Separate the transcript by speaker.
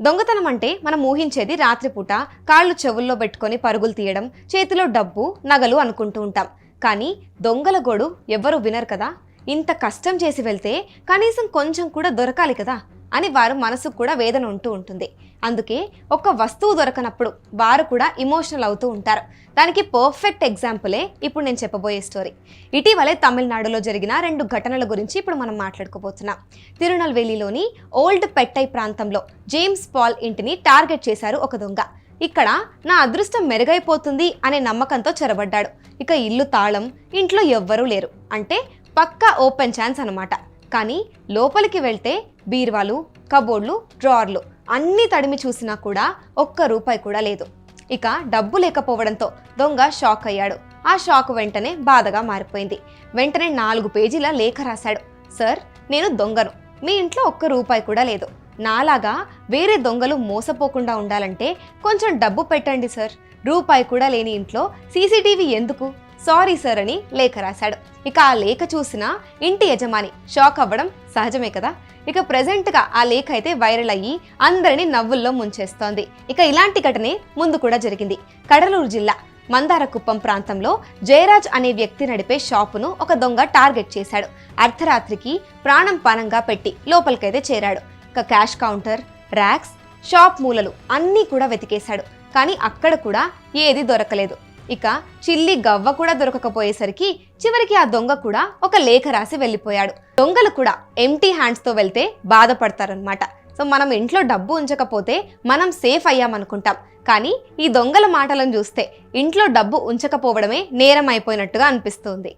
Speaker 1: దొంగతనం అంటే మనం ఊహించేది రాత్రిపూట కాళ్ళు చెవుల్లో పెట్టుకొని పరుగులు తీయడం, చేతిలో డబ్బు నగలు అనుకుంటూ ఉంటాం. కానీ దొంగల గోడు ఎవ్వరూ వినరు కదా. ఇంత కష్టం చేసి వెళ్తే కనీసం కొంచెం కూడా దొరకాలి కదా అని వారు మనసుకు కూడా వేదన ఉంటూ ఉంటుంది. అందుకే ఒక వస్తువు దొరకనప్పుడు వారు కూడా ఇమోషనల్ అవుతూ ఉంటారు. దానికి పర్ఫెక్ట్ ఎగ్జాంపులే ఇప్పుడు నేను చెప్పబోయే స్టోరీ. ఇటీవలే తమిళనాడులో జరిగిన 2 ఘటనల గురించి ఇప్పుడు మనం మాట్లాడుకోబోతున్నాం. తిరునల్వేలిలోని ఓల్డ్ పెట్టై ప్రాంతంలో జేమ్స్ పాల్ ఇంటిని టార్గెట్ చేశారు ఒక దొంగ. ఇక్కడ నా అదృష్టం మెరుగైపోతుంది అనే నమ్మకంతో చొరబడ్డాడు. ఇక ఇల్లు తాళం, ఇంట్లో ఎవ్వరూ లేరు, అంటే పక్కా ఓపెన్ ఛాన్స్ అనమాట. కానీ లోపలికి వెళ్తే బీరువాలు, కబోర్డ్లు, డ్రార్లు అన్నీ తడిమి చూసినా కూడా ఒక్క రూపాయి కూడా లేదు. ఇక డబ్బు లేకపోవడంతో దొంగ షాక్ అయ్యాడు. ఆ షాక్ వెంటనే బాధగా మారిపోయింది. వెంటనే 4 పేజీల లేఖ రాశాడు. సార్, నేను దొంగను, మీ ఇంట్లో ఒక్క రూపాయి కూడా లేదు. నాలాగా వేరే దొంగలు మోసపోకుండా ఉండాలంటే కొంచెం డబ్బు పెట్టండి సార్. రూపాయి కూడా లేని ఇంట్లో సీసీటీవీ ఎందుకు? సారీ సార్ అని లేఖ రాశాడు. ఇక ఆ లేఖ చూసిన ఇంటి యజమాని షాక్ అవ్వడం సహజమే కదా. ఇక ప్రెజెంట్గా ఆ లేఖ అయితే వైరల్ అయ్యి అందరినీ నవ్వుల్లో ముంచేస్తోంది. ఇక ఇలాంటి ఘటనే ముందు కూడా జరిగింది. కడలూరు జిల్లా మందారకుప్పం ప్రాంతంలో జయరాజ్ అనే వ్యక్తి నడిపే షాపును ఒక దొంగ టార్గెట్ చేశాడు. అర్ధరాత్రికి ప్రాణం పానంగా పెట్టి లోపలికైతే చేరాడు. ఇక క్యాష్ కౌంటర్, ర్యాక్స్, షాప్ మూలలు అన్నీ కూడా వెతికేశాడు. కానీ అక్కడ కూడా ఏది దొరకలేదు. ఇక చిల్లి గవ్వ కూడా దొరకకపోయేసరికి చివరికి ఆ దొంగ కూడా ఒక లేఖ రాసి వెళ్ళిపోయాడు. దొంగలు కూడా ఎంటీ హ్యాండ్స్తో వెళ్తే బాధపడతారనమాట. సో మనం ఇంట్లో డబ్బు ఉంచకపోతే మనం సేఫ్ అయ్యామనుకుంటాం. కానీ ఈ దొంగల మాటలను చూస్తే ఇంట్లో డబ్బు ఉంచకపోవడమే నేరం అయిపోయినట్టుగా అనిపిస్తుంది.